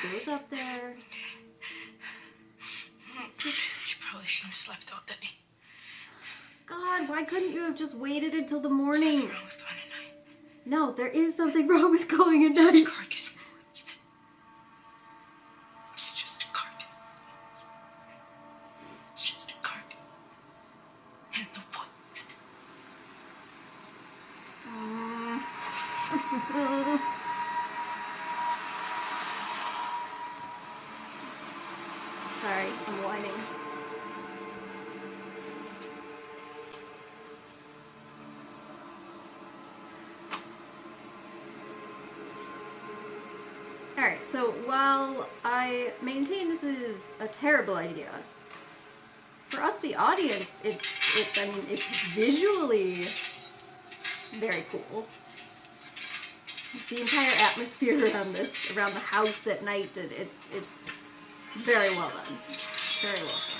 goes up there. It's just... You probably shouldn't have slept all day. God, why couldn't you have just waited until the morning? There's nothing wrong with going at night. No, there is something wrong with going at It's just a night. carcass in the woods. It's just a carcass. It's just a carcass in the woods. Sorry, I'm whining. Alright, so while I maintain this is a terrible idea, for us, the audience, it's visually very cool. The entire atmosphere around the house at night, it's very well done. Very well done.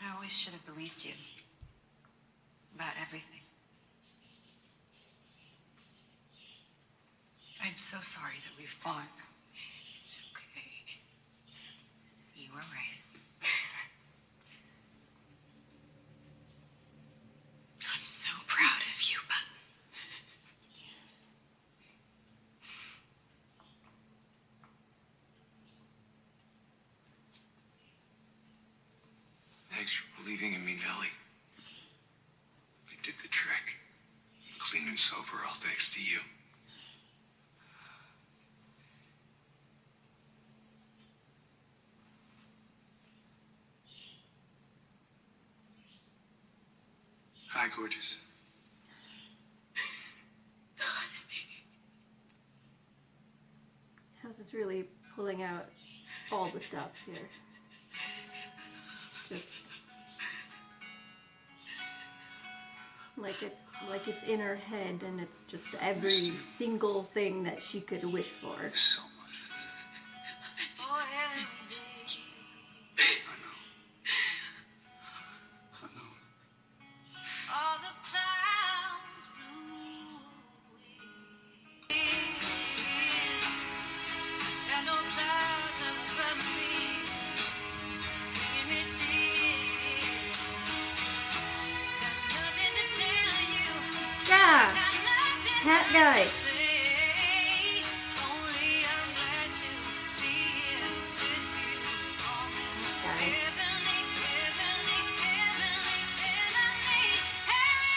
I always should have believed you. About everything. I'm so sorry that we fought. It's okay. You were right. I'm so proud of you, but... Thanks for believing in me, Nellie. I did the trick. Clean and sober, all thanks to you. Hi, gorgeous. House is really pulling out all the stops here. Just like it's in her head, and it's just every single thing that she could wish for. So much. I know. All the clouds blew away. Got no clouds over me. Give me tears. Got nothing to tell you. Yeah, Got nothing cat to guy. say. Only I'm glad to be here with you on this Guy. heavenly, heavenly, heavenly, heavenly, heaven.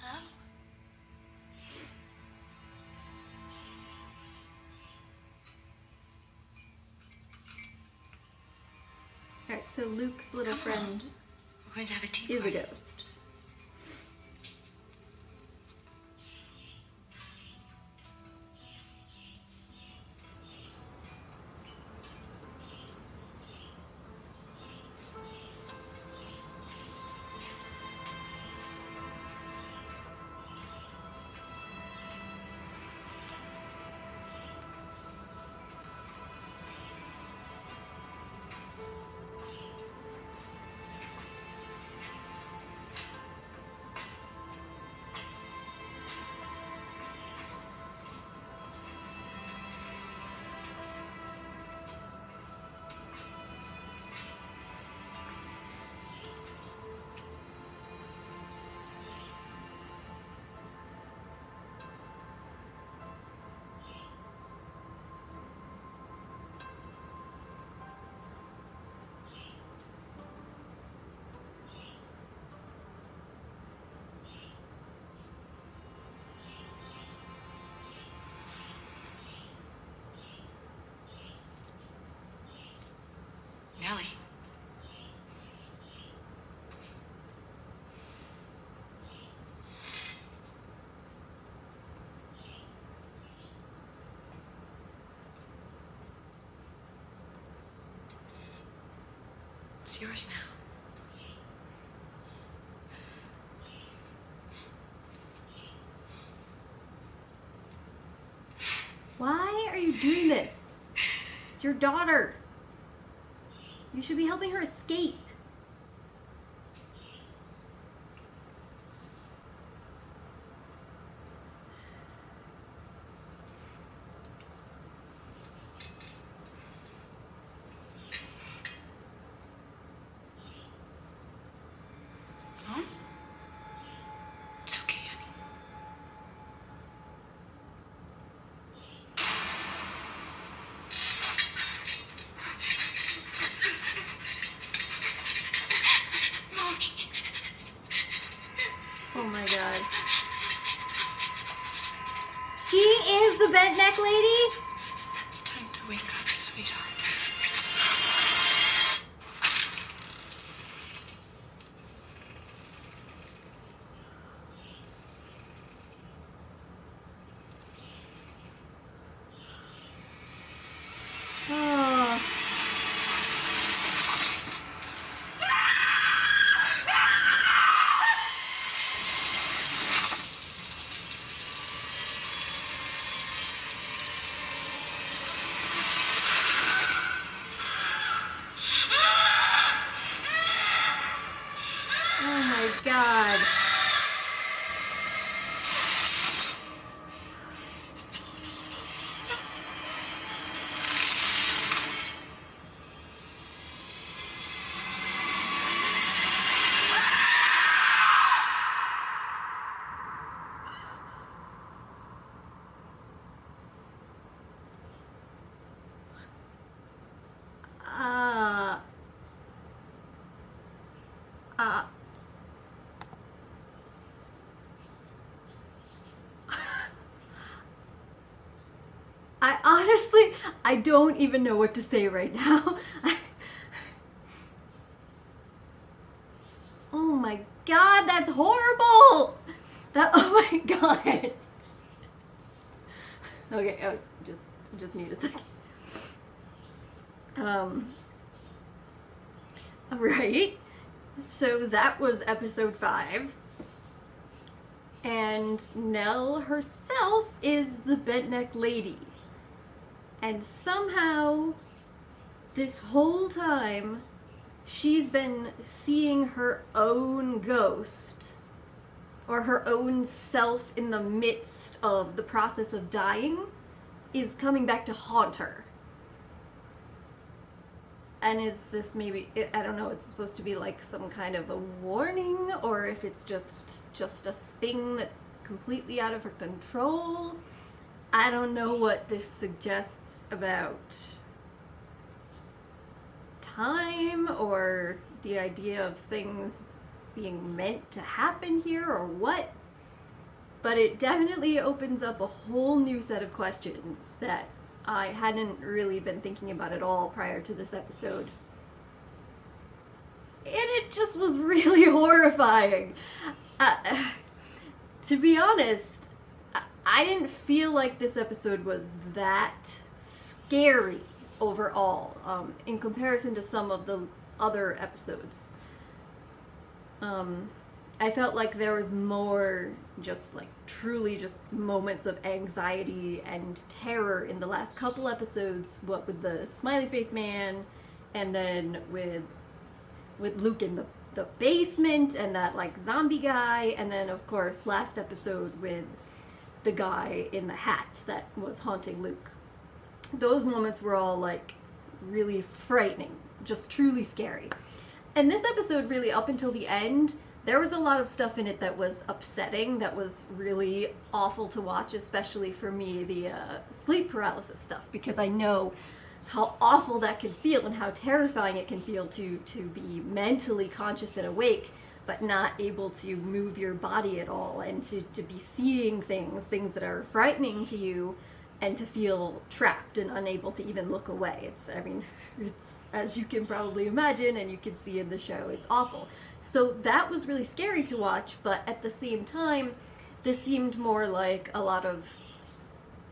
Hello? Alright, so Luke's little Come on. friend We're going to have a tea is a party. ghost. Nellie. It's yours now. Why are you doing this? It's your daughter. You should be helping her escape. Mom? It's okay, honey. Mommy. Oh my god. She is the bent neck lady? It's time to wake up, sweetheart. Oh. Oh my god. Uh, uh, I don't even know what to say right now. Oh my god, that's horrible! Oh my god. Okay, just need a second. Right. So that was episode 5. And Nell herself is the bent neck lady. And somehow, this whole time, she's been seeing her own ghost, or her own self in the midst of the process of dying, is coming back to haunt her. And is this maybe, I don't know, it's supposed to be like some kind of a warning, or if it's just a thing that's completely out of her control. I don't know what this suggests about time, or the idea of things being meant to happen here, or what. But it definitely opens up a whole new set of questions that I hadn't really been thinking about at all prior to this episode. And it just was really horrifying. To be honest, I didn't feel like this episode was that scary overall, in comparison to some of the other episodes. I felt like there was more just like truly just moments of anxiety and terror in the last couple episodes, what with the smiley face man, and then with Luke in the basement, and that like zombie guy, and then of course last episode with the guy in the hat that was haunting Luke. Those moments were all like really frightening, just truly scary. And this episode, really up until the end, there was a lot of stuff in it that was upsetting, that was really awful to watch, especially for me, the sleep paralysis stuff, because I know how awful that can feel and how terrifying it can feel to be mentally conscious and awake, but not able to move your body at all, and to be seeing things that are frightening to you, and to feel trapped and unable to even look away. It's, as you can probably imagine, and you can see in the show, it's awful. So that was really scary to watch, but at the same time, this seemed more like a lot of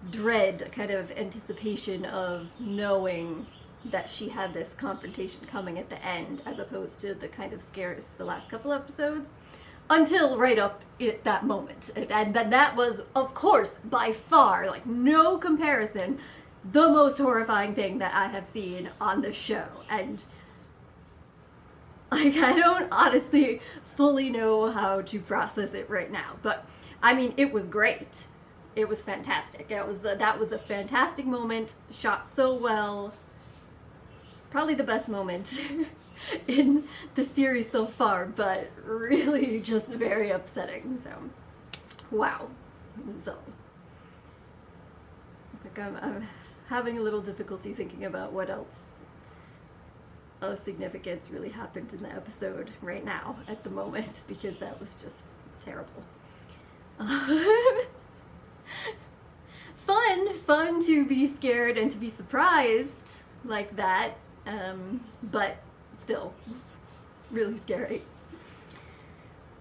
dread, kind of anticipation of knowing that she had this confrontation coming at the end, as opposed to the kind of scares the last couple episodes, until right up at that moment. And then that was, of course, by far, like no comparison, the most horrifying thing that I have seen on the show. And like, I don't honestly fully know how to process it right now, but I mean, it was great. It was fantastic. That was a fantastic moment, shot so well. Probably the best moment in the series so far, but really just very upsetting. So, wow. So, like I'm having a little difficulty thinking about what else of significance really happened in the episode right now at the moment, because that was just terrible. Fun to be scared and to be surprised like that, but still really scary.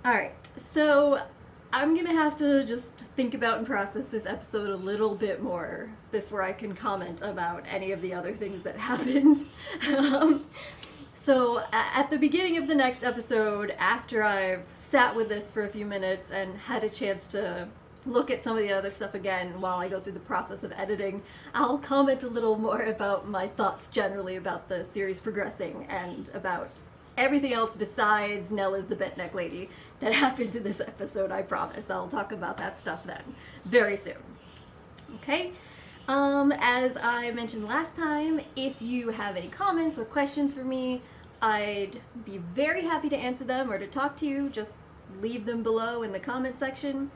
Alright, so I'm gonna have to just think about and process this episode a little bit more before I can comment about any of the other things that happened. So at the beginning of the next episode, after I've sat with this for a few minutes and had a chance to look at some of the other stuff again while I go through the process of editing, I'll comment a little more about my thoughts generally about the series progressing and about everything else besides Nella's the Bent Neck Lady that happened in this episode, I promise. I'll talk about that stuff then, very soon. Okay? As I mentioned last time, if you have any comments or questions for me, I'd be very happy to answer them or to talk to you. Just leave them below in the comment section.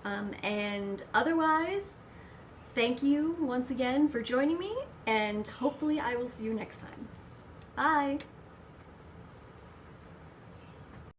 And otherwise, thank you once again for joining me, and hopefully I will see you next time. Bye!